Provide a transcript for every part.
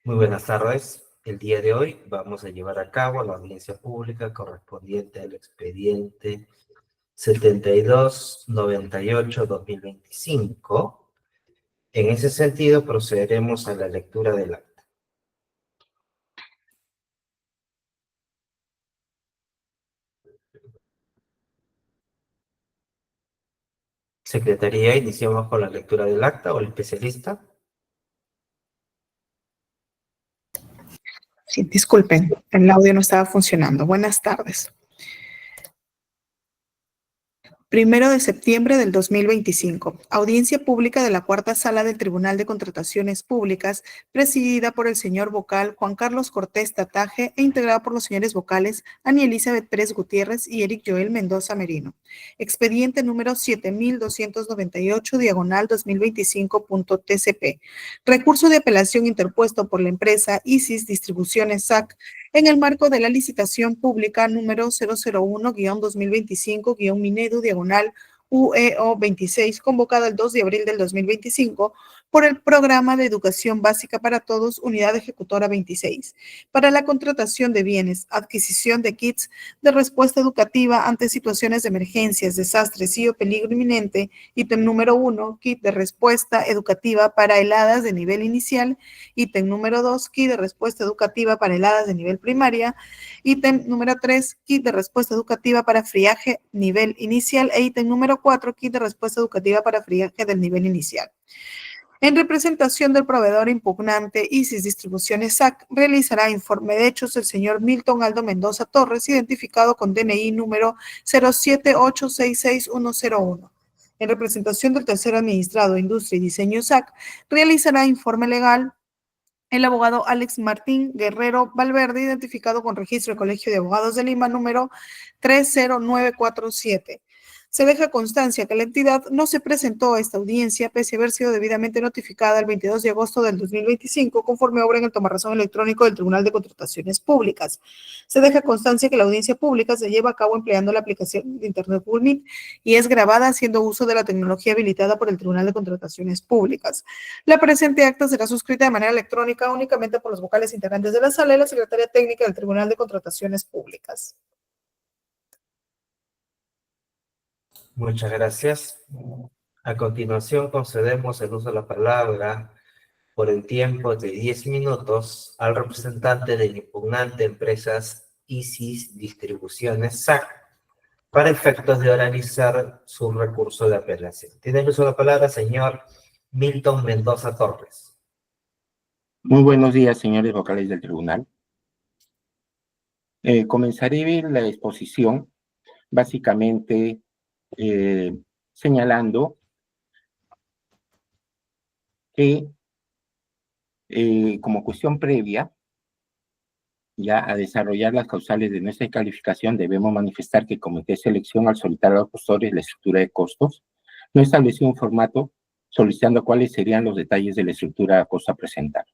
Muy buenas tardes. El día de hoy vamos a llevar a cabo la audiencia pública correspondiente al expediente 7298-2025. En ese sentido, procederemos a la lectura del acta. Secretaría, iniciamos con la lectura del acta o el especialista. Sí, disculpen, el audio no estaba funcionando. Buenas tardes. 1 de septiembre del 2025. Audiencia pública de la Cuarta Sala del Tribunal de Contrataciones Públicas, presidida por el señor vocal Juan Carlos Cortés Tataje e integrada por los señores vocales Ani Elizabeth Pérez Gutiérrez y Eric Joel Mendoza Merino. Expediente número 7298/2025.tcp. Recurso de apelación interpuesto por la empresa Isis Distribuciones SAC en el marco de la licitación pública número 001-2025-Minedu/UEO 26, convocada el 2 de abril del 2025 por el Programa de Educación Básica para Todos, Unidad Ejecutora 26, para la contratación de bienes, adquisición de kits de respuesta educativa ante situaciones de emergencias, desastres y o peligro inminente. Ítem número 1, kit de respuesta educativa para heladas de nivel inicial. Ítem número 2, kit de respuesta educativa para heladas de nivel primaria. Ítem número 3, kit de respuesta educativa para friaje nivel inicial. E ítem número 4, kit de respuesta educativa para friaje del nivel inicial. En representación del proveedor impugnante, Isis Distribuciones SAC realizará informe de hechos el señor Milton Aldo Mendoza Torres, identificado con DNI número 078666101. En representación del tercer administrado, Industria y Diseño SAC, realizará informe legal el abogado Alex Martín Guerrero Valverde, identificado con registro del Colegio de Abogados de Lima número 30947. Se deja constancia que la entidad no se presentó a esta audiencia pese a haber sido debidamente notificada el 22 de agosto del 2025 conforme obra en el tomarrazón electrónico del Tribunal de Contrataciones Públicas. Se deja constancia que la audiencia pública se lleva a cabo empleando la aplicación de Internet Google Meet y es grabada haciendo uso de la tecnología habilitada por el Tribunal de Contrataciones Públicas. La presente acta será suscrita de manera electrónica únicamente por los vocales integrantes de la sala y la Secretaría Técnica del Tribunal de Contrataciones Públicas. Muchas gracias. A continuación, concedemos el uso de la palabra por el tiempo de 10 minutos al representante del impugnante Empresas Isis Distribuciones SAC para efectos de oralizar su recurso de apelación. Tiene el uso de la palabra señor Milton Mendoza Torres. Muy buenos días, señores vocales del tribunal. Comenzaré la exposición básicamente señalando que como cuestión previa ya a desarrollar las causales de nuestra calificación, debemos manifestar que el Comité de Selección, al solicitar a los postores la estructura de costos, no estableció un formato solicitando cuáles serían los detalles de la estructura de costo a presentar.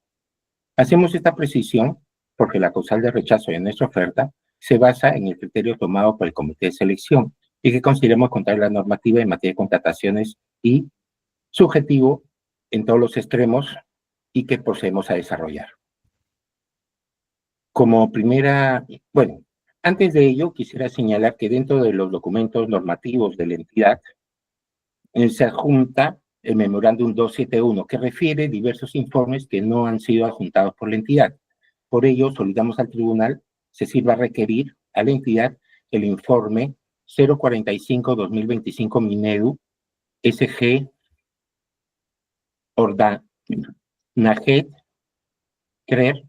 Hacemos esta precisión porque la causal de rechazo de nuestra oferta se basa en el criterio tomado por el Comité de Selección y que consideramos contrario a la normativa en materia de contrataciones y subjetivo en todos los extremos y que procedemos a desarrollar. Como primera, bueno, antes de ello quisiera señalar que dentro de los documentos normativos de la entidad se adjunta el memorándum 271 que refiere diversos informes que no han sido adjuntados por la entidad. Por ello, solicitamos al tribunal se sirva a requerir a la entidad el informe 045-2025 Minedu SG Ordanajet CRER,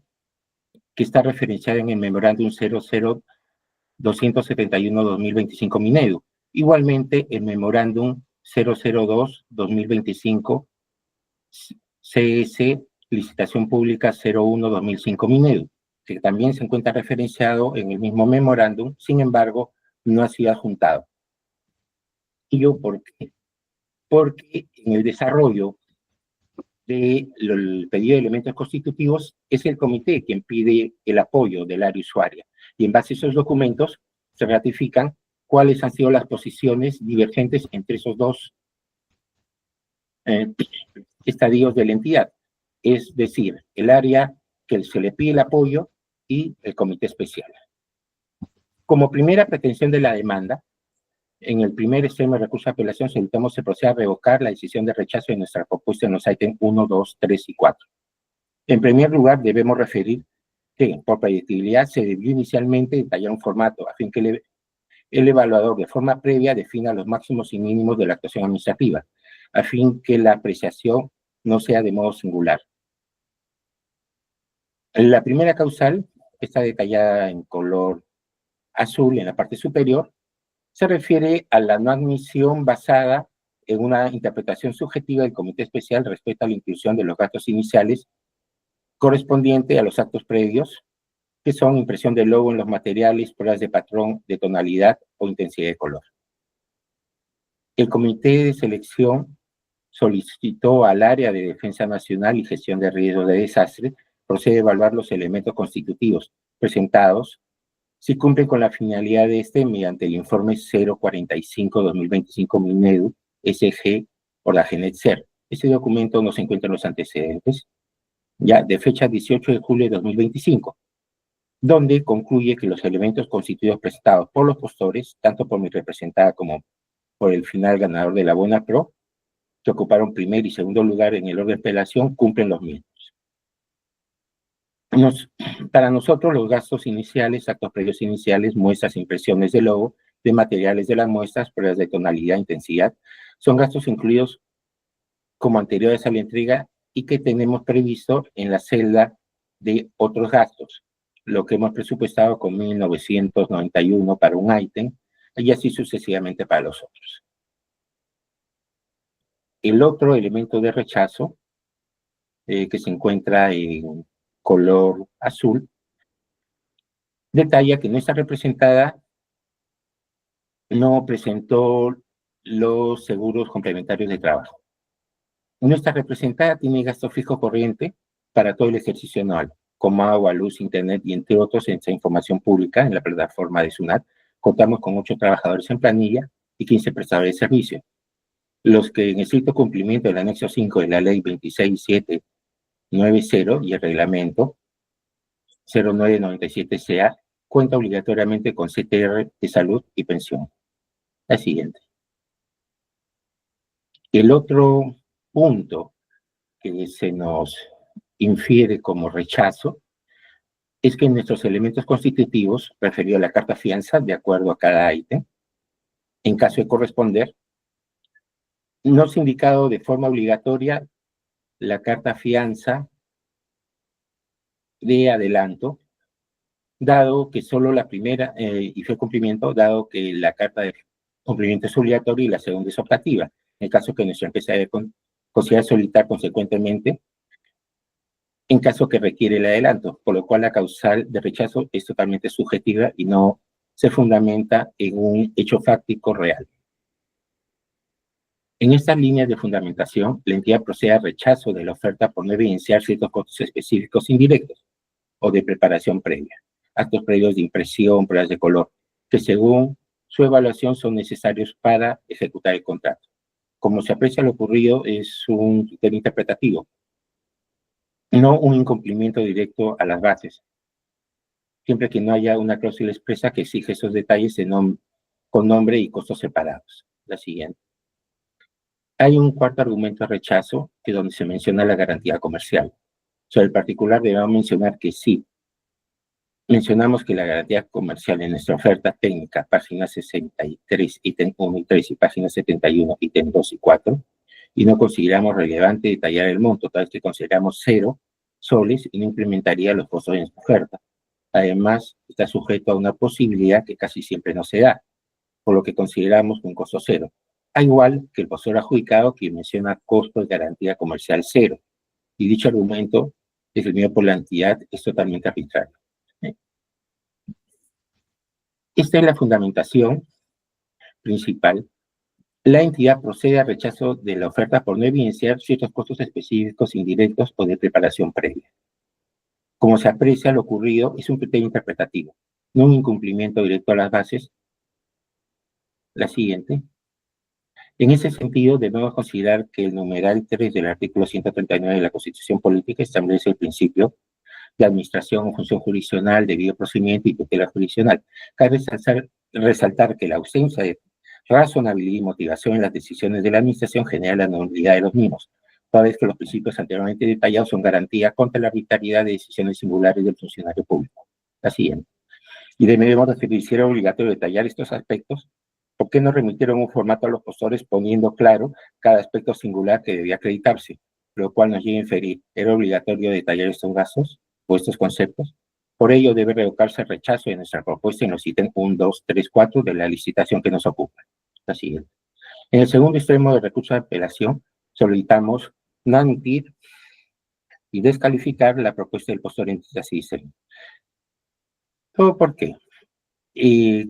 que está referenciado en el memorándum 00271-2025 Minedu. Igualmente, el memorándum 002-2025 CS Licitación Pública 01-2005 Minedu, que también se encuentra referenciado en el mismo memorándum, sin embargo, no ha sido adjuntado. ¿Y yo por qué? Porque en el desarrollo del pedido de elementos constitutivos es el comité quien pide el apoyo del área usuaria. Y en base a esos documentos se ratifican cuáles han sido las posiciones divergentes entre esos dos estadios de la entidad. Es decir, el área que se le pide el apoyo y el comité especial. Como primera pretensión de la demanda, en el primer extremo de recurso de apelación solicitamos se proceda a revocar la decisión de rechazo de nuestra propuesta en los ítems 1, 2, 3 y 4. En primer lugar, debemos referir que por predictibilidad se debió inicialmente detallar un formato a fin que el evaluador de forma previa defina los máximos y mínimos de la actuación administrativa, a fin que la apreciación no sea de modo singular. La primera causal está detallada en color azul en la parte superior, se refiere a la no admisión basada en una interpretación subjetiva del comité especial respecto a la inclusión de los gastos iniciales correspondiente a los actos previos, que son impresión del logo en los materiales, pruebas de patrón, de tonalidad o intensidad de color. El comité de selección solicitó al área de Defensa Nacional y Gestión de Riesgos de Desastre procede a evaluar los elementos constitutivos presentados si cumplen con la finalidad de este mediante el informe 045-2025 Minedu SG por la GENETSER. Este documento no se encuentra en los antecedentes, ya de fecha 18 de julio de 2025, donde concluye que los elementos constituidos presentados por los postores, tanto por mi representada como por el final ganador de la Buena Pro, que ocuparon primer y segundo lugar en el orden de apelación, cumplen los mismos. Para nosotros, los gastos iniciales, actos previos iniciales, muestras, impresiones de logo, de materiales de las muestras, pruebas de tonalidad, intensidad, son gastos incluidos como anteriores a la entrega y que tenemos previsto en la celda de otros gastos, lo que hemos presupuestado con 1.991 para un ítem y así sucesivamente para los otros. El otro elemento de rechazo que se encuentra en color azul detalla que nuestra representada no presentó los seguros complementarios de trabajo. Nuestra representada tiene gasto fijo corriente para todo el ejercicio anual, como agua, luz, internet y entre otros en esta información pública en la plataforma de SUNAT. Contamos con 8 trabajadores en planilla y 15 prestadores de servicio, los que en estricto cumplimiento del anexo 5 de la ley 26790 y el reglamento 0997CA cuenta obligatoriamente con CTR de salud y pensión. La siguiente. El otro punto que se nos infiere como rechazo es que nuestros elementos constitutivos, referido a la carta fianza, de acuerdo a cada ítem, en caso de corresponder, no se ha indicado de forma obligatoria la carta fianza de adelanto, dado que solo la primera, y fue cumplimiento, dado que la carta de cumplimiento es obligatoria y la segunda es optativa, en el caso que nuestra empresa debe considerar solicitar consecuentemente, en caso que requiere el adelanto, por lo cual la causal de rechazo es totalmente subjetiva y no se fundamenta en un hecho fáctico real. En estas líneas de fundamentación, la entidad procede a rechazo de la oferta por no evidenciar ciertos costos específicos indirectos o de preparación previa, actos previos de impresión, pruebas de color, que según su evaluación son necesarios para ejecutar el contrato. Como se aprecia, lo ocurrido es un criterio interpretativo, no un incumplimiento directo a las bases, siempre que no haya una cláusula expresa que exige esos detalles con nombre y costos separados. La siguiente. Hay un cuarto argumento de rechazo, que es donde se menciona la garantía comercial. Sobre el particular debemos mencionar que sí, mencionamos que la garantía comercial en nuestra oferta técnica, página 63, ítem 1 y 3, y página 71, ítem 2 y 4, y no consideramos relevante detallar el monto, tal vez que consideramos 0 soles y no implementaría los costos en su oferta. Además, está sujeto a una posibilidad que casi siempre no se da, por lo que consideramos un costo 0. Al igual que el postor adjudicado que menciona costo de garantía comercial 0, y dicho argumento, definido por la entidad, es totalmente arbitrario. Esta es la fundamentación principal. La entidad procede a rechazo de la oferta por no evidenciar ciertos costos específicos, indirectos o de preparación previa. Como se aprecia, lo ocurrido es un criterio interpretativo, no un incumplimiento directo a las bases. La siguiente. En ese sentido, debemos considerar que el numeral 3 del artículo 139 de la Constitución Política establece el principio de administración o función jurisdiccional, debido procedimiento y tutela jurisdiccional. Cabe resaltar que la ausencia de razonabilidad y motivación en las decisiones de la administración genera la nulidad de los mismos, toda vez que los principios anteriormente detallados son garantía contra la arbitrariedad de decisiones singulares del funcionario público. La siguiente. Y debemos referir, si era obligatorio detallar estos aspectos, ¿por qué no remitieron un formato a los postores poniendo claro cada aspecto singular que debía acreditarse? Lo cual nos lleva a inferir, ¿era obligatorio detallar estos gastos o estos conceptos? Por ello debe revocarse el rechazo de nuestra propuesta en los ítems 1, 2, 3, 4 de la licitación que nos ocupa. La siguiente. En el segundo extremo de recurso de apelación, solicitamos no admitir y descalificar la propuesta del postor en así dice. ¿Todo por qué?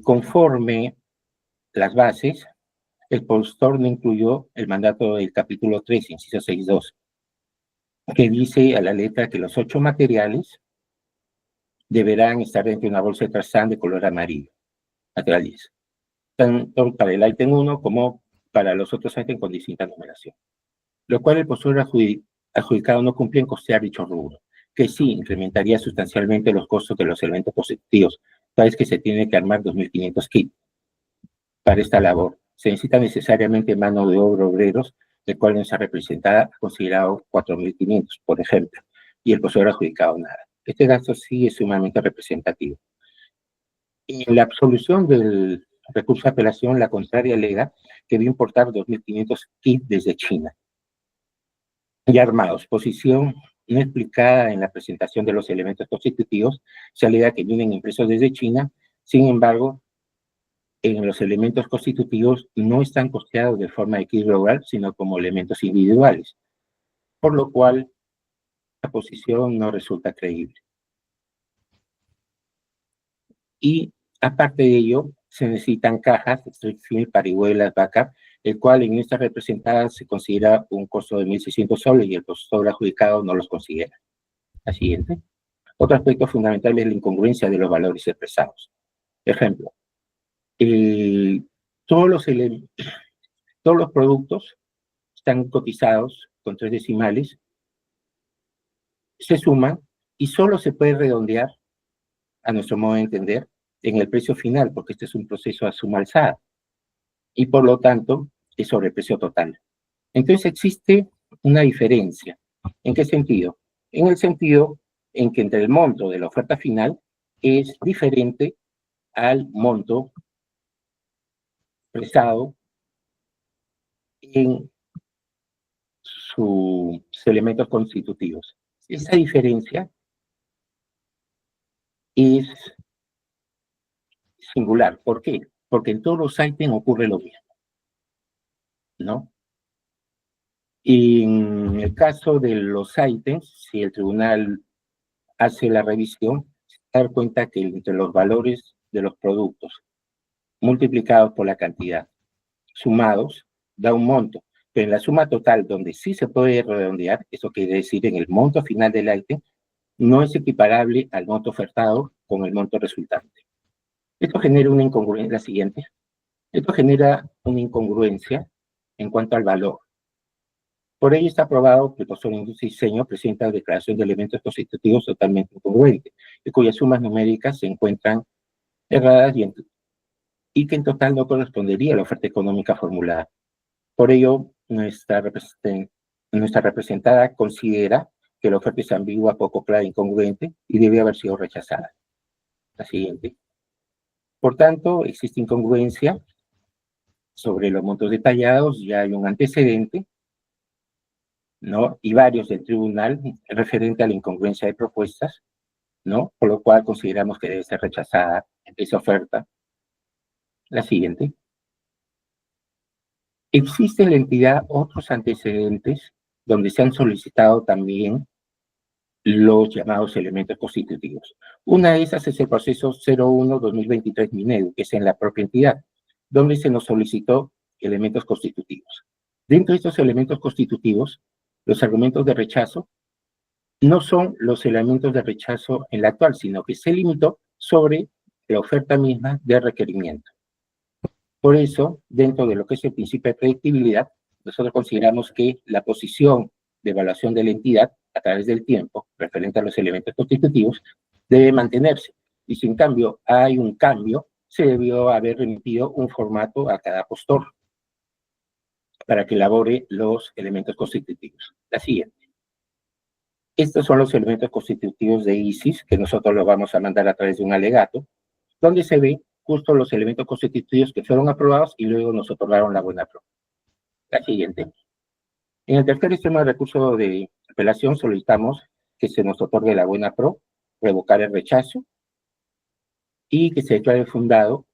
Conforme las bases, el postor no incluyó el mandato del capítulo 3, inciso 6.2, que dice a la letra que los 8 materiales deberán estar dentro de una bolsa de trazán de color amarillo, material 10, tanto para el ítem 1 como para los otros ítems con distinta numeración, lo cual el postor adjudicado no cumplió en costear dicho rubro, que sí incrementaría sustancialmente los costos de los elementos constitutivos, tal vez que se tiene que armar 2.500 kits para esta labor. Se necesita necesariamente mano de obra obreros, el cual nuestra representada ha considerado 4.500, por ejemplo, y el postor adjudicado nada. Este gasto sí es sumamente representativo. Y en la absolución del recurso de apelación, la contraria alega que debe importar 2.500 kits desde China. Ya armados, posición no explicada en la presentación de los elementos constitutivos, se alega que vienen impresos desde China, sin embargo, en los elementos constitutivos no están costeados de forma equilibrada, sino como elementos individuales, por lo cual la posición no resulta creíble. Y aparte de ello, se necesitan cajas, strict film, parihuelas, backup, el cual en estas representadas se considera un costo de 1.600 soles y el postor adjudicado no los considera. La siguiente. Otro aspecto fundamental es la incongruencia de los valores expresados. Ejemplo, todos los productos están cotizados con 3 decimales, se suman y solo se puede redondear, a nuestro modo de entender, en el precio final, porque este es un proceso a suma alzada, y por lo tanto es sobreprecio total. Entonces existe una diferencia. ¿En qué sentido? En el sentido en que entre el monto de la oferta final es diferente al monto expresado en sus elementos constitutivos. Esa diferencia es singular. ¿Por qué? Porque en todos los ítems ocurre lo mismo, ¿no? Y en el caso de los ítems, si el tribunal hace la revisión, se da cuenta que entre los valores de los productos multiplicados por la cantidad, sumados, da un monto. Pero en la suma total, donde sí se puede redondear, eso quiere decir en el monto final del ítem, no es equiparable al monto ofertado con el monto resultante. Esto genera una incongruencia, la siguiente. Esto genera una incongruencia en cuanto al valor. Por ello está aprobado que el postor Industria y Diseño presenta declaración de elementos constitutivos totalmente incongruentes, y cuyas sumas numéricas se encuentran erradas y que en total no correspondería a la oferta económica formulada. Por ello, nuestra representada considera que la oferta es ambigua, poco clara e incongruente y debe haber sido rechazada. La siguiente. Por tanto, existe incongruencia sobre los montos detallados, ya hay un antecedente, ¿no? Y varios del tribunal referente a la incongruencia de propuestas, ¿no? Por lo cual consideramos que debe ser rechazada esa oferta. La siguiente. Existe en la entidad otros antecedentes donde se han solicitado también los llamados elementos constitutivos. Una de esas es el proceso 01-2023 Minedu, que es en la propia entidad, donde se nos solicitó elementos constitutivos. Dentro de estos elementos constitutivos, los argumentos de rechazo no son los elementos de rechazo en la actual, sino que se limitó sobre la oferta misma de requerimiento. Por eso, dentro de lo que es el principio de predictibilidad, nosotros consideramos que la posición de evaluación de la entidad a través del tiempo, referente a los elementos constitutivos, debe mantenerse. Y si en cambio hay un cambio, se debió haber remitido un formato a cada postor para que elabore los elementos constitutivos. La siguiente. Estos son los elementos constitutivos de ISIS, que nosotros los vamos a mandar a través de un alegato, donde se ve justo los elementos constitutivos que fueron aprobados y luego nos otorgaron la buena pro. La siguiente. En el tercer extremo de recurso de apelación solicitamos que se nos otorgue la buena pro, revocar el rechazo y que se declare fundado,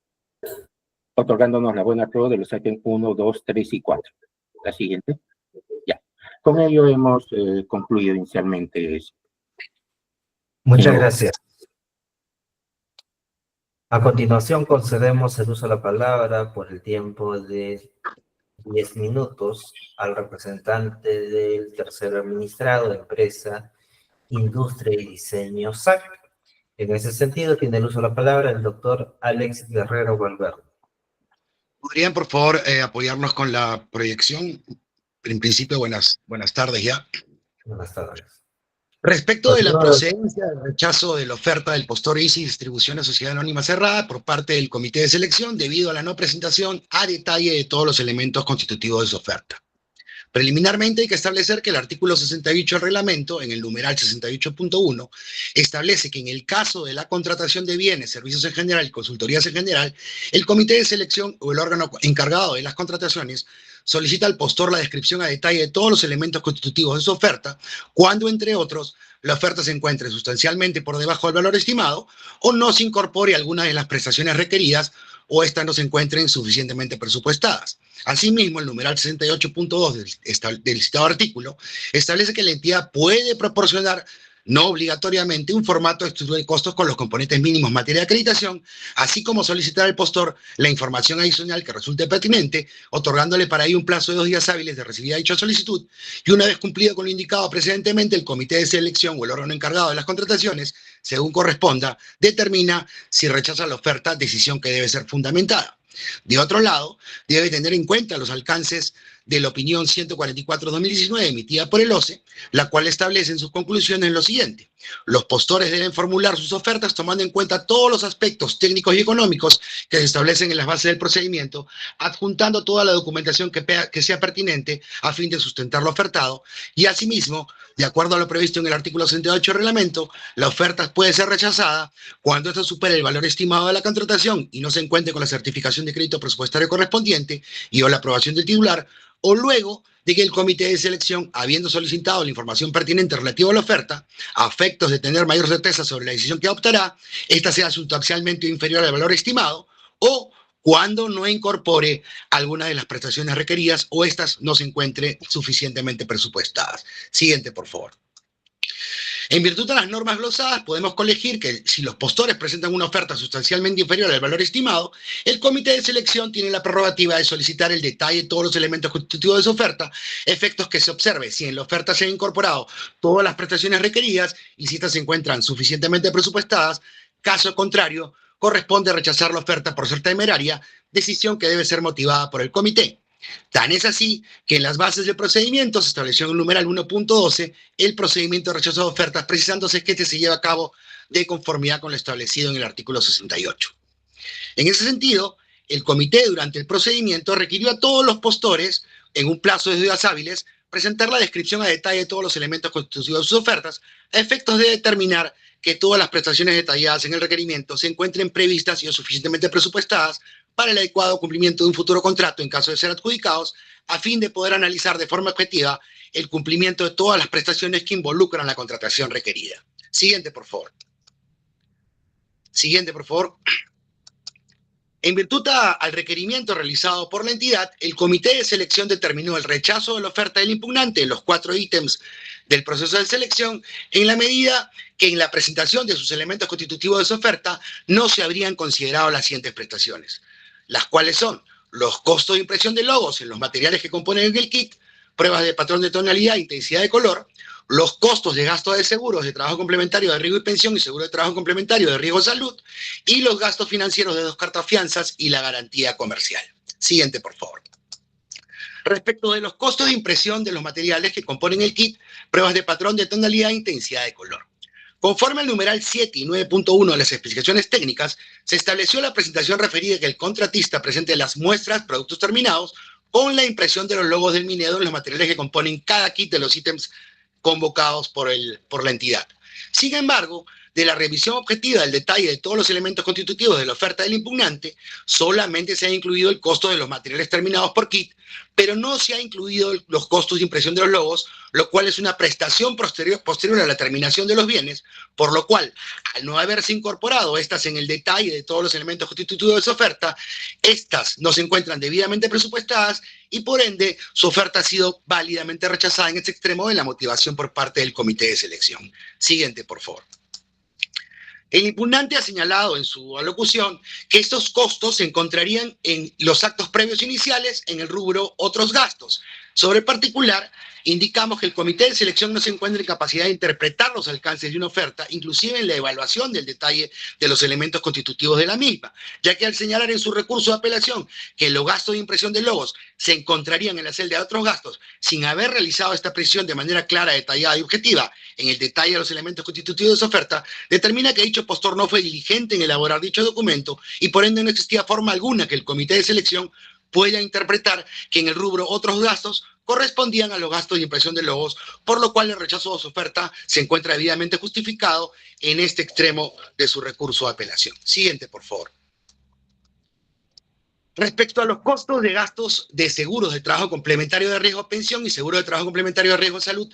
otorgándonos la buena pro de los ítems 1, 2, 3 y 4. La siguiente. Ya. Con ello hemos concluido inicialmente. Muchas gracias. A continuación, concedemos el uso de la palabra por el tiempo de 10 minutos al representante del tercer administrado de empresa, industria y diseño SAC. En ese sentido, tiene el uso de la palabra el doctor Alex Guerrero Valverde. ¿Podrían, por favor, apoyarnos con la proyección? En principio, buenas tardes ya. Buenas tardes. Respecto de la procedencia del rechazo de la oferta del postor ISIS Distribución a Sociedad Anónima Cerrada por parte del Comité de Selección debido a la no presentación a detalle de todos los elementos constitutivos de su oferta. Preliminarmente hay que establecer que el artículo 68 del reglamento, en el numeral 68.1, establece que en el caso de la contratación de bienes, servicios en general y consultorías en general, el comité de selección o el órgano encargado de las contrataciones solicita al postor la descripción a detalle de todos los elementos constitutivos de su oferta, cuando, entre otros, la oferta se encuentre sustancialmente por debajo del valor estimado o no se incorpore alguna de las prestaciones requeridas o éstas no se encuentren suficientemente presupuestadas. Asimismo, el numeral 68.2 del citado artículo establece que la entidad puede proporcionar, no obligatoriamente, un formato de estudio de costos con los componentes mínimos en materia de acreditación, así como solicitar al postor la información adicional que resulte pertinente, otorgándole para ello un plazo de 2 días hábiles de recibida dicha solicitud, y una vez cumplido con lo indicado precedentemente, el comité de selección o el órgano encargado de las contrataciones, según corresponda, determina si rechaza la oferta, decisión que debe ser fundamentada. De otro lado, debe tener en cuenta los alcances de la opinión 144/2019 emitida por el OCE, la cual establece en sus conclusiones lo siguiente: los postores deben formular sus ofertas tomando en cuenta todos los aspectos técnicos y económicos que se establecen en las bases del procedimiento, adjuntando toda la documentación que sea pertinente a fin de sustentar lo ofertado, y asimismo, de acuerdo a lo previsto en el artículo 68 del reglamento, la oferta puede ser rechazada cuando esto supere el valor estimado de la contratación y no se encuentre con la certificación de crédito presupuestario correspondiente y o la aprobación del titular, o luego de que el comité de selección, habiendo solicitado la información pertinente relativa a la oferta, a efectos de tener mayor certeza sobre la decisión que adoptará, esta sea sustancialmente inferior al valor estimado, o cuando no incorpore alguna de las prestaciones requeridas o éstas no se encuentren suficientemente presupuestadas. Siguiente, por favor. En virtud de las normas glosadas, podemos colegir que si los postores presentan una oferta sustancialmente inferior al valor estimado, el comité de selección tiene la prerrogativa de solicitar el detalle de todos los elementos constitutivos de su oferta, efectos que se observe si en la oferta se han incorporado todas las prestaciones requeridas y si estas se encuentran suficientemente presupuestadas. Caso contrario, corresponde rechazar la oferta por ser temeraria, decisión que debe ser motivada por el comité. Tan es así que en las bases del procedimiento se estableció en el numeral 1.12 el procedimiento de rechazo de ofertas, precisándose que este se lleva a cabo de conformidad con lo establecido en el artículo 68. En ese sentido, el comité durante el procedimiento requirió a todos los postores, en un plazo de 2 días hábiles, presentar la descripción a detalle de todos los elementos constitutivos de sus ofertas, a efectos de determinar que todas las prestaciones detalladas en el requerimiento se encuentren previstas y o suficientemente presupuestadas para el adecuado cumplimiento de un futuro contrato en caso de ser adjudicados, a fin de poder analizar de forma objetiva el cumplimiento de todas las prestaciones que involucran la contratación requerida. Siguiente, por favor. Siguiente, por favor. En virtud al requerimiento realizado por la entidad, el comité de selección determinó el rechazo de la oferta del impugnante en los 4 ítems del proceso de selección, en la medida que en la presentación de sus elementos constitutivos de su oferta no se habrían considerado las siguientes prestaciones, las cuales son los costos de impresión de logos en los materiales que componen el kit, pruebas de patrón de tonalidad e intensidad de color, los costos de gasto de seguros de trabajo complementario de riesgo y pensión y seguro de trabajo complementario de riesgo de salud, y los gastos financieros de 2 cartas fianzas y la garantía comercial. Siguiente, por favor. Respecto de los costos de impresión de los materiales que componen el kit, pruebas de patrón de tonalidad e intensidad de color. Conforme al numeral 7 y 9.1 de las especificaciones técnicas, se estableció la presentación referida que el contratista presente las muestras, productos terminados, con la impresión de los logos del Minedo en los materiales que componen cada kit de los ítems convocados por la entidad. Sin embargo, de la revisión objetiva del detalle de todos los elementos constitutivos de la oferta del impugnante, solamente se ha incluido el costo de los materiales terminados por kit, pero no se ha incluido los costos de impresión de los logos, lo cual es una prestación posterior a la terminación de los bienes, por lo cual, al no haberse incorporado estas en el detalle de todos los elementos constitutivos de su oferta, estas no se encuentran debidamente presupuestadas y por ende su oferta ha sido válidamente rechazada en este extremo de la motivación por parte del comité de selección. Siguiente, por favor. El impugnante ha señalado en su alocución que estos costos se encontrarían en los actos previos iniciales en el rubro otros gastos. Sobre particular, indicamos que el comité de selección no se encuentra en capacidad de interpretar los alcances de una oferta, inclusive en la evaluación del detalle de los elementos constitutivos de la misma, ya que al señalar en su recurso de apelación que los gastos de impresión de logos se encontrarían en la celda de otros gastos, sin haber realizado esta precisión de manera clara, detallada y objetiva en el detalle de los elementos constitutivos de su oferta, determina que dicho postor no fue diligente en elaborar dicho documento y por ende no existía forma alguna que el comité de selección pueda interpretar que en el rubro otros gastos correspondían a los gastos de impresión de logos, por lo cual el rechazo de su oferta se encuentra debidamente justificado en este extremo de su recurso de apelación. Siguiente, por favor. Respecto a los costos de gastos de seguros de trabajo complementario de riesgo pensión y seguro de trabajo complementario de riesgo salud,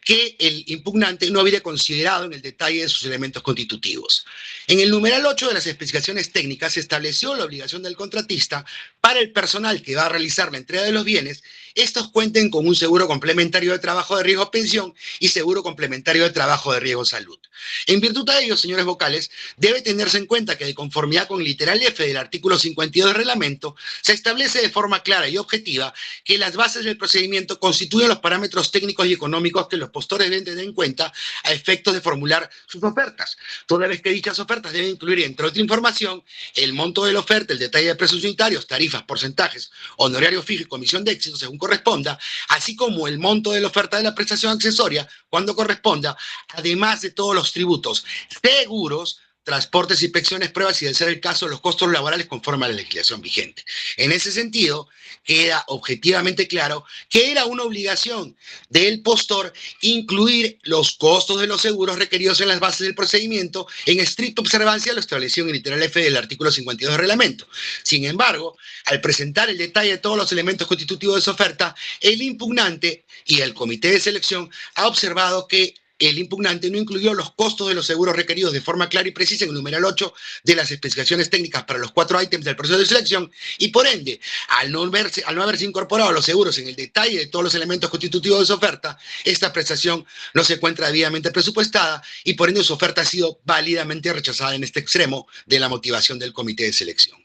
que el impugnante no había considerado en el detalle de sus elementos constitutivos. En el numeral 8 de las especificaciones técnicas se estableció la obligación del contratista para el personal que va a realizar la entrega de los bienes, estos cuenten con un seguro complementario de trabajo de riesgo pensión y seguro complementario de trabajo de riesgo salud. En virtud de ello, señores vocales, debe tenerse en cuenta que de conformidad con el literal F del artículo 52 del reglamento, se establece de forma clara y objetiva que las bases del procedimiento constituyen los parámetros técnicos y económicos que los postores deben tener en cuenta a efectos de formular sus ofertas, toda vez que dichas ofertas deben incluir, entre otra información, el monto de la oferta, el detalle de precios unitarios, tarifas, porcentajes, honorario fijo y comisión de éxito según corresponda, así como el monto de la oferta de la prestación accesoria cuando corresponda, además de todos los tributos, seguros, transportes, inspecciones, pruebas y, de ser el caso, los costos laborales conforme a la legislación vigente. En ese sentido, queda objetivamente claro que era una obligación del postor incluir los costos de los seguros requeridos en las bases del procedimiento en estricta observancia de lo establecido en el literal F del artículo 52 del reglamento. Sin embargo, al presentar el detalle de todos los elementos constitutivos de su oferta, el impugnante y el comité de selección ha observado que el impugnante no incluyó los costos de los seguros requeridos de forma clara y precisa en el numeral 8 de las especificaciones técnicas para los 4 ítems del proceso de selección y por ende, al no haberse incorporado los seguros en el detalle de todos los elementos constitutivos de su oferta, esta prestación no se encuentra debidamente presupuestada y por ende su oferta ha sido válidamente rechazada en este extremo de la motivación del comité de selección.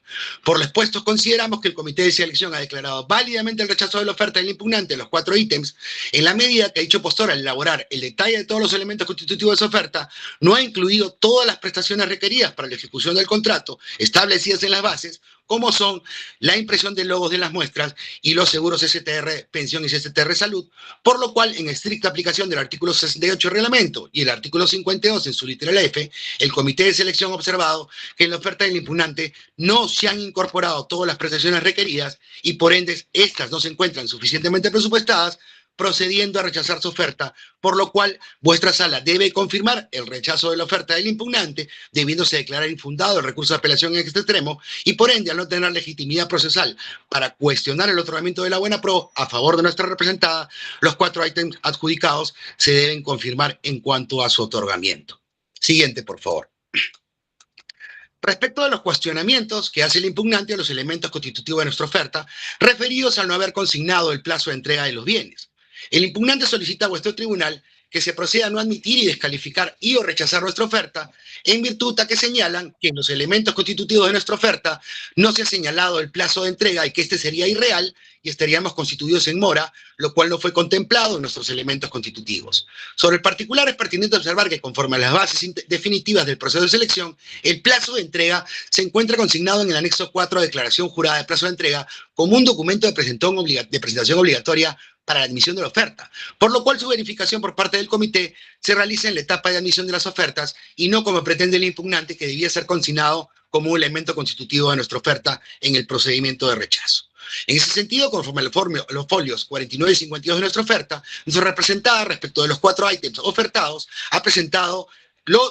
Por lo expuesto, consideramos que el comité de selección ha declarado válidamente el rechazo de la oferta del impugnante en los 4 ítems en la medida que dicho postor, al elaborar el detalle de todos los elementos constitutivos de su oferta, no ha incluido todas las prestaciones requeridas para la ejecución del contrato establecidas en las bases, como son la impresión de logos de las muestras y los seguros STR Pensión y STR Salud, por lo cual, en estricta aplicación del artículo 68 del reglamento y el artículo 52 en su literal F, el comité de selección ha observado que en la oferta del impugnante no se han incorporado todas las prestaciones requeridas y por ende estas no se encuentran suficientemente presupuestadas, procediendo a rechazar su oferta, por lo cual vuestra sala debe confirmar el rechazo de la oferta del impugnante, debiéndose declarar infundado el recurso de apelación en este extremo, y por ende, al no tener legitimidad procesal para cuestionar el otorgamiento de la buena pro a favor de nuestra representada, los 4 ítems adjudicados se deben confirmar en cuanto a su otorgamiento. Siguiente, por favor. Respecto de los cuestionamientos que hace el impugnante a los elementos constitutivos de nuestra oferta, referidos al no haber consignado el plazo de entrega de los bienes. El impugnante solicita a vuestro tribunal que se proceda a no admitir y descalificar y o rechazar nuestra oferta, en virtud a que señalan que en los elementos constitutivos de nuestra oferta no se ha señalado el plazo de entrega y que este sería irreal y estaríamos constituidos en mora, lo cual no fue contemplado en nuestros elementos constitutivos. Sobre el particular, es pertinente observar que conforme a las bases definitivas del proceso de selección, el plazo de entrega se encuentra consignado en el anexo 4 a declaración jurada de plazo de entrega como un documento de presentación obligatoria para la admisión de la oferta, por lo cual su verificación por parte del comité se realiza en la etapa de admisión de las ofertas y no como pretende el impugnante, que debía ser consignado como un elemento constitutivo de nuestra oferta en el procedimiento de rechazo. En ese sentido, conforme a los folios 49 y 52 de nuestra oferta, nuestra representada respecto de los 4 ítems ofertados ha presentado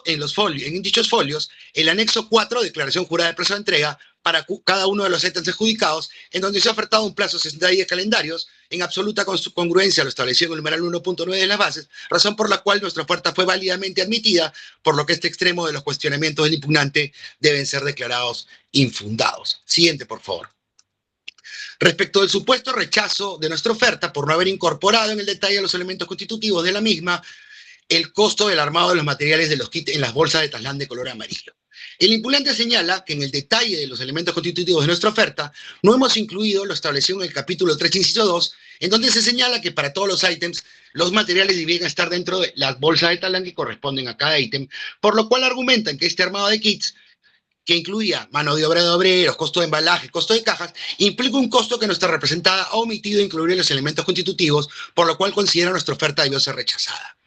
en dichos folios el anexo 4, declaración jurada de plazo de entrega, para cada uno de los ítems adjudicados, en donde se ha ofertado un plazo de 60 días calendarios, en absoluta congruencia a lo establecido en el numeral 1.9 de las bases, razón por la cual nuestra oferta fue válidamente admitida, por lo que este extremo de los cuestionamientos del impugnante deben ser declarados infundados. Siguiente, por favor. Respecto del supuesto rechazo de nuestra oferta por no haber incorporado en el detalle los elementos constitutivos de la misma, el costo del armado de los materiales de los kits en las bolsas de traslán de color amarillo. El impugnante señala que en el detalle de los elementos constitutivos de nuestra oferta no hemos incluido lo establecido en el capítulo 3, inciso 2, en donde se señala que para todos los ítems los materiales debían estar dentro de las bolsas de traslán que corresponden a cada ítem, por lo cual argumentan que este armado de kits, que incluía mano de obra de obreros, costo de embalaje, costo de cajas, implica un costo que nuestra representada ha omitido incluir en los elementos constitutivos, por lo cual considera nuestra oferta debió ser rechazada.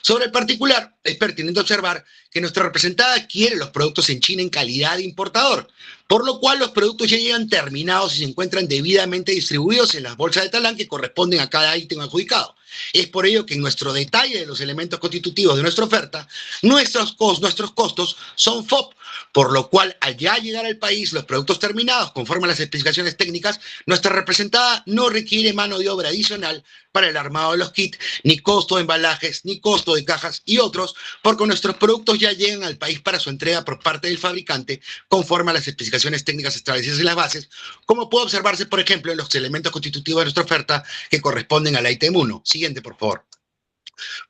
Sobre el particular, es pertinente observar que nuestra representada adquiere los productos en China en calidad de importador, por lo cual los productos ya llegan terminados y se encuentran debidamente distribuidos en las bolsas de talán que corresponden a cada ítem adjudicado. Es por ello que en nuestro detalle de los elementos constitutivos de nuestra oferta, nuestros costos son FOB, por lo cual al ya llegar al país los productos terminados conforme a las especificaciones técnicas, nuestra representada no requiere mano de obra adicional para el armado de los kits, ni costo de embalajes, ni costo de cajas y otros, porque nuestros productos ya llegan al país para su entrega por parte del fabricante conforme a las especificaciones técnicas establecidas en las bases, como puede observarse, por ejemplo, en los elementos constitutivos de nuestra oferta que corresponden al ítem 1. Siguiente, por favor.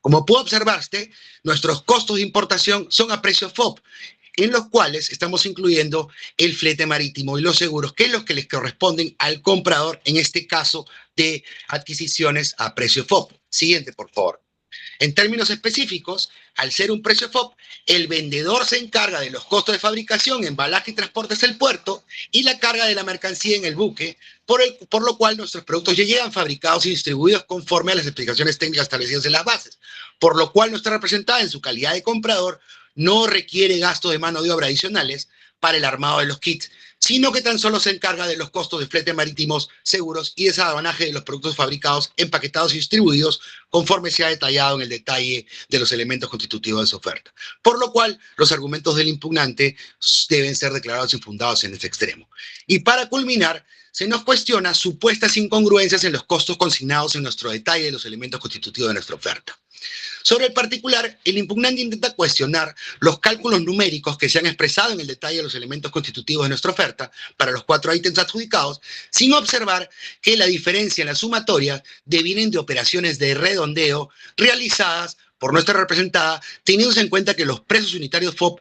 Como puede observarse, nuestros costos de importación son a precio FOB, en los cuales estamos incluyendo el flete marítimo y los seguros, que es los que les corresponden al comprador, en este caso de adquisiciones a precio FOB. Siguiente, por favor. En términos específicos, al ser un precio FOB, el vendedor se encarga de los costos de fabricación, embalaje y transporte hacia el puerto y la carga de la mercancía en el buque, por lo cual nuestros productos ya llegan fabricados y distribuidos conforme a las especificaciones técnicas establecidas en las bases, por lo cual nuestra representada en su calidad de comprador no requiere gasto de mano de obra adicionales para el armado de los kits, sino que tan solo se encarga de los costos de flete marítimos, seguros y desaduanaje de los productos fabricados, empaquetados y distribuidos conforme se ha detallado en el detalle de los elementos constitutivos de su oferta. Por lo cual, los argumentos del impugnante deben ser declarados infundados en este extremo. Y para culminar, se nos cuestiona supuestas incongruencias en los costos consignados en nuestro detalle de los elementos constitutivos de nuestra oferta. Sobre el particular, el impugnante intenta cuestionar los cálculos numéricos que se han expresado en el detalle de los elementos constitutivos de nuestra oferta para los 4 ítems adjudicados, sin observar que la diferencia en la sumatoria devienen de operaciones de redondeo realizadas por nuestra representada, teniendo en cuenta que los precios unitarios FOB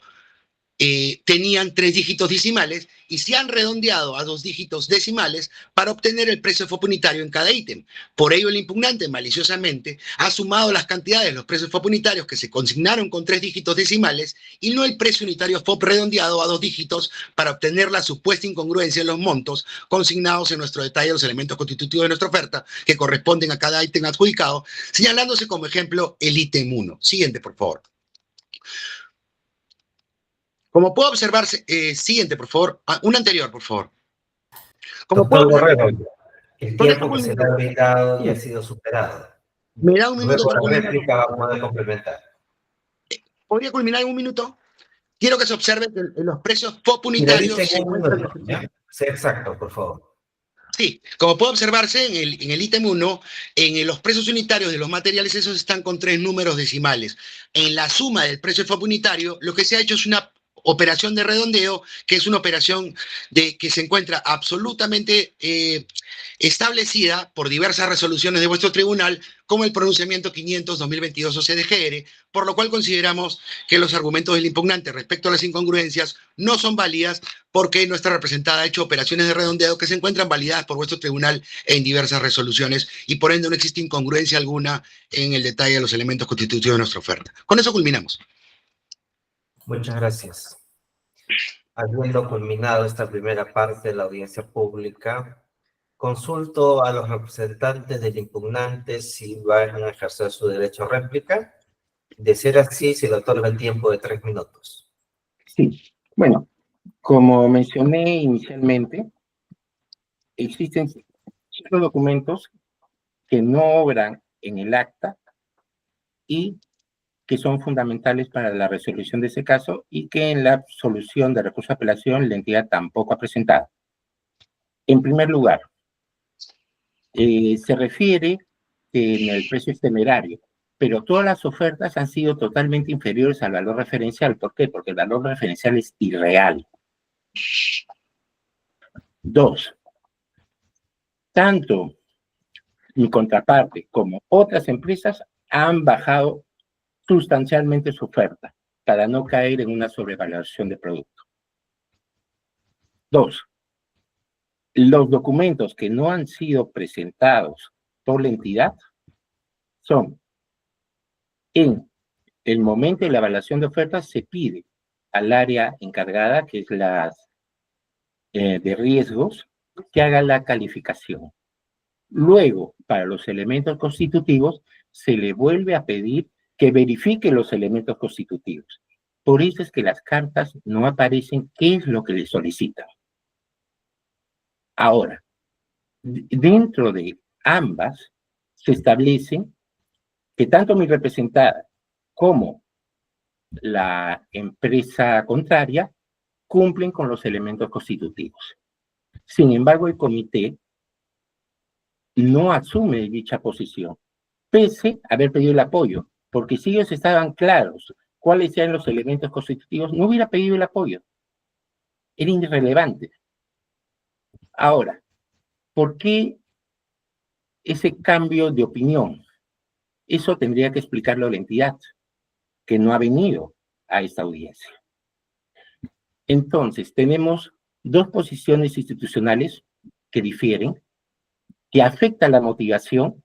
tenían 3 dígitos decimales y se han redondeado a 2 dígitos decimales para obtener el precio FOB unitario en cada ítem. Por ello, el impugnante maliciosamente ha sumado las cantidades de los precios FOB unitarios que se consignaron con 3 dígitos decimales y no el precio unitario FOB redondeado a 2 dígitos para obtener la supuesta incongruencia en los montos consignados en nuestro detalle de los elementos constitutivos de nuestra oferta que corresponden a cada ítem adjudicado, señalándose como ejemplo el ítem 1. Siguiente, por favor. Como puede observarse, siguiente, por favor. Un anterior, por favor. Como puede observar, el tiempo que se le ha brindado ya ha sido superado. Me da un minuto. Luego la réplica puede complementar. ¿Podría culminar en un minuto? Quiero que se observe que los precios FOB unitarios... Sí, exacto, por favor. Sí, como puede observarse en el ítem 1, en los precios unitarios de los materiales, esos están con 3 números decimales. En la suma del precio FOB unitario, lo que se ha hecho es una operación de redondeo, que es una operación que se encuentra absolutamente establecida por diversas resoluciones de vuestro tribunal, como el pronunciamiento 500-2022 OCDGR, por lo cual consideramos que los argumentos del impugnante respecto a las incongruencias no son válidas porque nuestra representada ha hecho operaciones de redondeo que se encuentran validadas por vuestro tribunal en diversas resoluciones y por ende no existe incongruencia alguna en el detalle de los elementos constitutivos de nuestra oferta. Con eso culminamos. Muchas gracias. Habiendo culminado esta primera parte de la audiencia pública, consulto a los representantes del impugnante si van a ejercer su derecho a réplica. De ser así, se le otorga el tiempo de 3 minutos. Sí, bueno, como mencioné inicialmente, existen ciertos documentos que no obran en el acta y que son fundamentales para la resolución de ese caso y que en la solución de recurso de apelación la entidad tampoco ha presentado. En primer lugar, se refiere que en el precio es temerario, pero todas las ofertas han sido totalmente inferiores al valor referencial. ¿Por qué? Porque el valor referencial es irreal. 2. Tanto mi contraparte como otras empresas han bajado sustancialmente su oferta para no caer en una sobrevaloración de producto. 2. Los documentos que no han sido presentados por la entidad son: en el momento de la evaluación de ofertas se pide al área encargada, que es la de riesgos, que haga la calificación. Luego, para los elementos constitutivos, se le vuelve a pedir que verifique los elementos constitutivos. Por eso es que las cartas no aparecen qué es lo que le solicitan. Ahora, dentro de ambas se establece que tanto mi representada como la empresa contraria cumplen con los elementos constitutivos. Sin embargo, el comité no asume dicha posición, pese a haber pedido el apoyo, porque si ellos estaban claros cuáles eran los elementos constitutivos, no hubiera pedido el apoyo. Era irrelevante. Ahora, ¿por qué ese cambio de opinión? Eso tendría que explicarlo la entidad, que no ha venido a esta audiencia. Entonces, tenemos dos posiciones institucionales que difieren, que afectan la motivación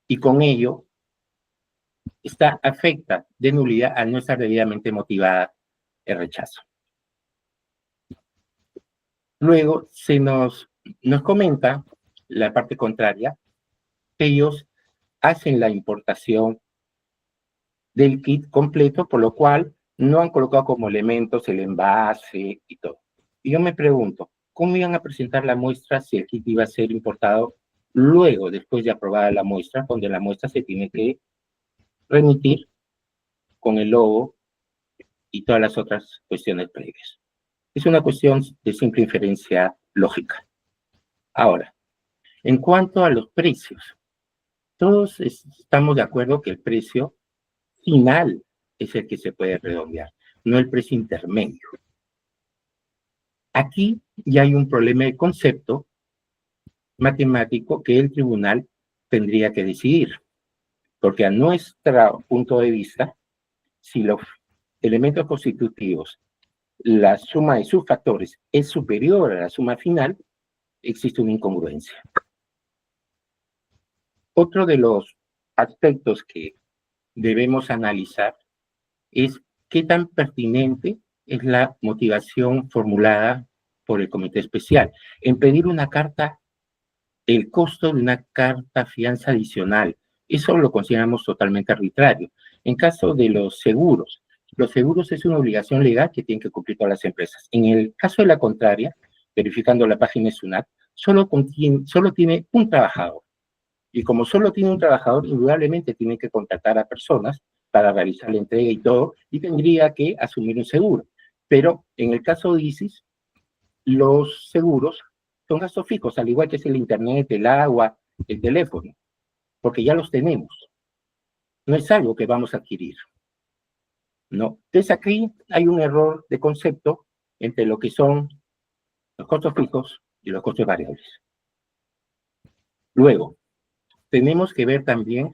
y con ello afecta de nulidad al no estar debidamente motivada el rechazo. Luego se nos comenta la parte contraria que ellos hacen la importación del kit completo, por lo cual no han colocado como elementos el envase y todo. Y yo me pregunto, ¿cómo iban a presentar la muestra si el kit iba a ser importado luego, después de aprobada la muestra, donde la muestra se tiene que remitir con el logo y todas las otras cuestiones previas? Es una cuestión de simple inferencia lógica. Ahora, en cuanto a los precios, todos estamos de acuerdo que el precio final es el que se puede redondear, no el precio intermedio. Aquí ya hay un problema de concepto matemático que el tribunal tendría que decidir, porque a nuestro punto de vista, si los elementos constitutivos, la suma de sus factores es superior a la suma final, existe una incongruencia. Otro de los aspectos que debemos analizar es qué tan pertinente es la motivación formulada por el comité especial en pedir una carta, el costo de una carta fianza adicional. Eso lo consideramos totalmente arbitrario. En caso de los seguros es una obligación legal que tienen que cumplir todas las empresas. En el caso de la contraria, verificando la página de SUNAT, solo tiene un trabajador. Y como solo tiene un trabajador, indudablemente tiene que contratar a personas para realizar la entrega y todo, y tendría que asumir un seguro. Pero en el caso de ISIS, los seguros son gastos fijos, al igual que es el internet, el agua, el teléfono, porque ya los tenemos. No es algo que vamos a adquirir. ¿no? Entonces aquí hay un error de concepto entre lo que son los costos fijos y los costos variables. Luego, tenemos que ver también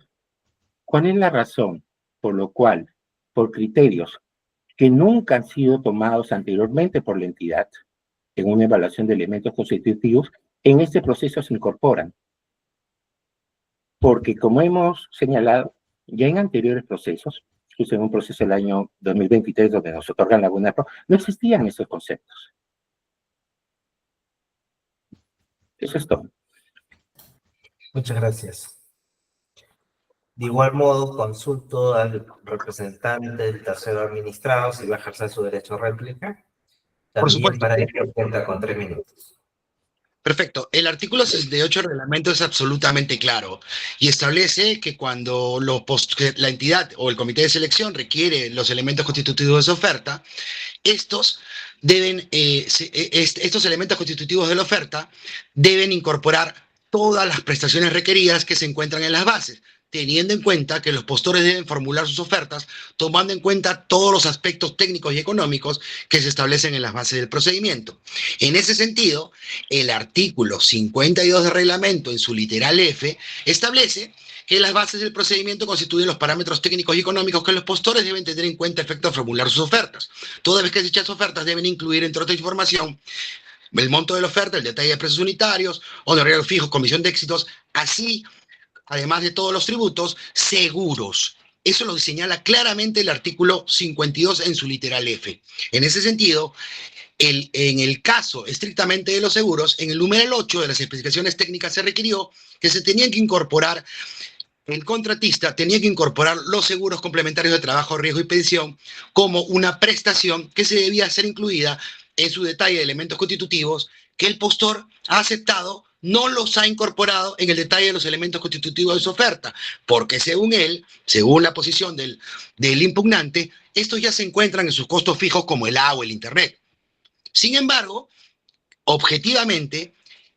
cuál es la razón por lo cual, por criterios que nunca han sido tomados anteriormente por la entidad en una evaluación de elementos constitutivos, en este proceso se incorporan. Porque como hemos señalado, ya en anteriores procesos, incluso en un proceso del año 2023 donde nos otorgan la Bunapro, no existían esos conceptos. Eso es todo. Muchas gracias. De igual modo, consulto al representante del tercero administrado si va a ejercer su derecho a réplica. También supuesto. para ello cuenta con 3 minutos. Perfecto. El artículo 68 del reglamento es absolutamente claro y establece que cuando que la entidad o el comité de selección requiere los elementos constitutivos de su oferta, estos elementos constitutivos de la oferta deben incorporar todas las prestaciones requeridas que se encuentran en las bases, teniendo en cuenta que los postores deben formular sus ofertas tomando en cuenta todos los aspectos técnicos y económicos que se establecen en las bases del procedimiento. En ese sentido, el artículo 52 del reglamento, en su literal F, establece que las bases del procedimiento constituyen los parámetros técnicos y económicos que los postores deben tener en cuenta a efecto de formular sus ofertas. Toda vez que dichas ofertas deben incluir, entre otras información, el monto de la oferta, el detalle de precios unitarios, honorarios fijos, comisión de éxitos, así, además de todos los tributos, seguros. Eso lo señala claramente el artículo 52 en su literal F. En ese sentido, en el caso estrictamente de los seguros, en el numeral 8 de las especificaciones técnicas se requirió que se tenían que incorporar, el contratista tenía que incorporar los seguros complementarios de trabajo, riesgo y pensión como una prestación que se debía ser incluida en su detalle de elementos constitutivos que el postor ha aceptado, no los ha incorporado en el detalle de los elementos constitutivos de su oferta, porque según él, según la posición del impugnante, estos ya se encuentran en sus costos fijos como el agua, el internet. Sin embargo, objetivamente,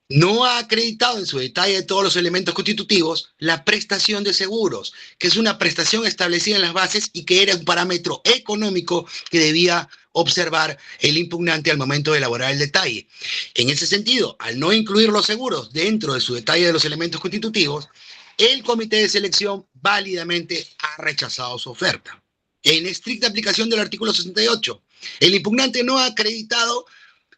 no ha acreditado en su detalle de todos los elementos constitutivos la prestación de seguros, que es una prestación establecida en las bases y que era un parámetro económico que debía observar el impugnante al momento de elaborar el detalle. En ese sentido, al no incluir los seguros dentro de su detalle de los elementos constitutivos, el comité de selección válidamente ha rechazado su oferta. En estricta aplicación del artículo 68, el impugnante no ha acreditado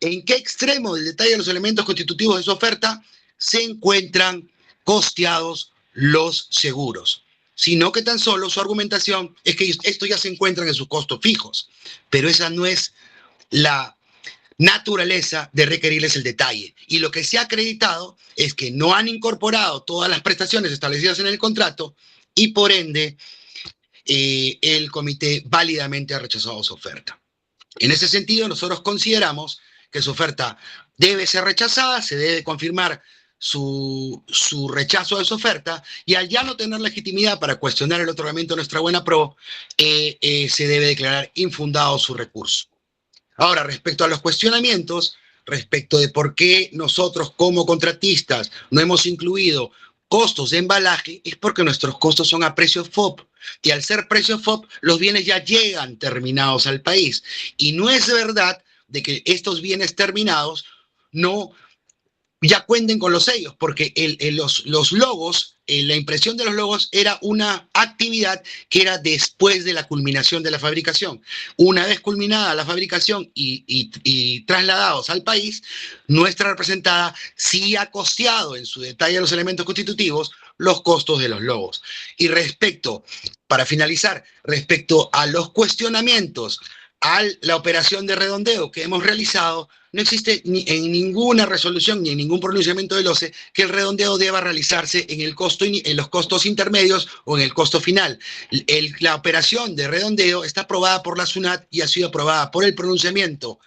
en qué extremo del detalle de los elementos constitutivos de su oferta se encuentran costeados los seguros, sino que tan solo su argumentación es que estos ya se encuentran en sus costos fijos, pero esa no es la naturaleza de requerirles el detalle. Y lo que se ha acreditado es que no han incorporado todas las prestaciones establecidas en el contrato y por ende el comité válidamente ha rechazado su oferta. En ese sentido, nosotros consideramos que su oferta debe ser rechazada, se debe confirmar su rechazo de su oferta, y al ya no tener legitimidad para cuestionar el otorgamiento de nuestra buena pro, se debe declarar infundado su recurso. Ahora, respecto a los cuestionamientos, respecto de por qué nosotros como contratistas no hemos incluido costos de embalaje, es porque nuestros costos son a precio FOB, y al ser precio FOB, los bienes ya llegan terminados al país, y no es verdad de que estos bienes terminados no ya cuenten con los sellos, porque los logos, la impresión de los logos era una actividad que era después de la culminación de la fabricación. Una vez culminada la fabricación y trasladados al país, nuestra representada sí ha costeado en su detalle los elementos constitutivos los costos de los logos. Y para finalizar, respecto a los cuestionamientos a la operación de redondeo que hemos realizado, no existe en ninguna resolución ni en ningún pronunciamiento del OCE que el redondeo deba realizarse en los costos intermedios o en el costo final. La operación de redondeo está aprobada por la SUNAT y ha sido aprobada por el pronunciamiento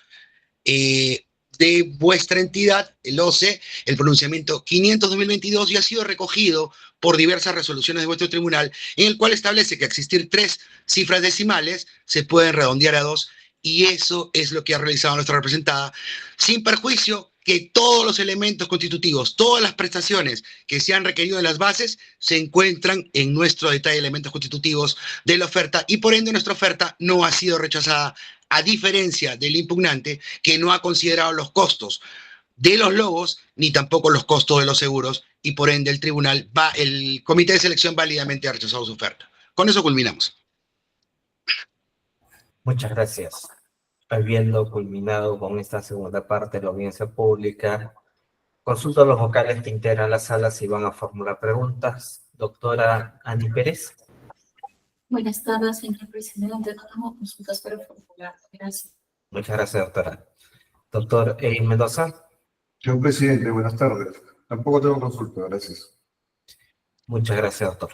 de vuestra entidad, el OCE, el pronunciamiento 500-2022, y ha sido recogido por diversas resoluciones de vuestro tribunal, en el cual establece que existir 3 cifras decimales se pueden redondear a 2, y eso es lo que ha realizado nuestra representada, sin perjuicio que todos los elementos constitutivos, todas las prestaciones que se han requerido en las bases, se encuentran en nuestro detalle de elementos constitutivos de la oferta, y por ende nuestra oferta no ha sido rechazada, a diferencia del impugnante, que no ha considerado los costos de los logos, ni tampoco los costos de los seguros, y por ende el comité de selección válidamente ha rechazado su oferta. Con eso culminamos. Muchas gracias. Habiendo culminado con esta segunda parte de la audiencia pública, consulto a los vocales que integran la sala si van a formular preguntas. Doctora Ani Pérez. Buenas tardes, señor presidente. No tengo consultas para formular. Gracias. Muchas gracias, doctora. Doctor Erin Mendoza. Señor presidente, buenas tardes. Tampoco tengo consulta, gracias. Muchas gracias, doctor.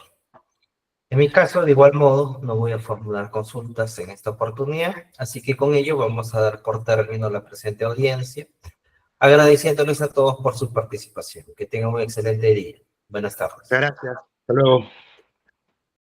En mi caso, de igual modo, no voy a formular consultas en esta oportunidad, así que con ello vamos a dar por término la presente audiencia, agradeciéndoles a todos por su participación. Que tengan un excelente día. Buenas tardes. Gracias. Hasta luego.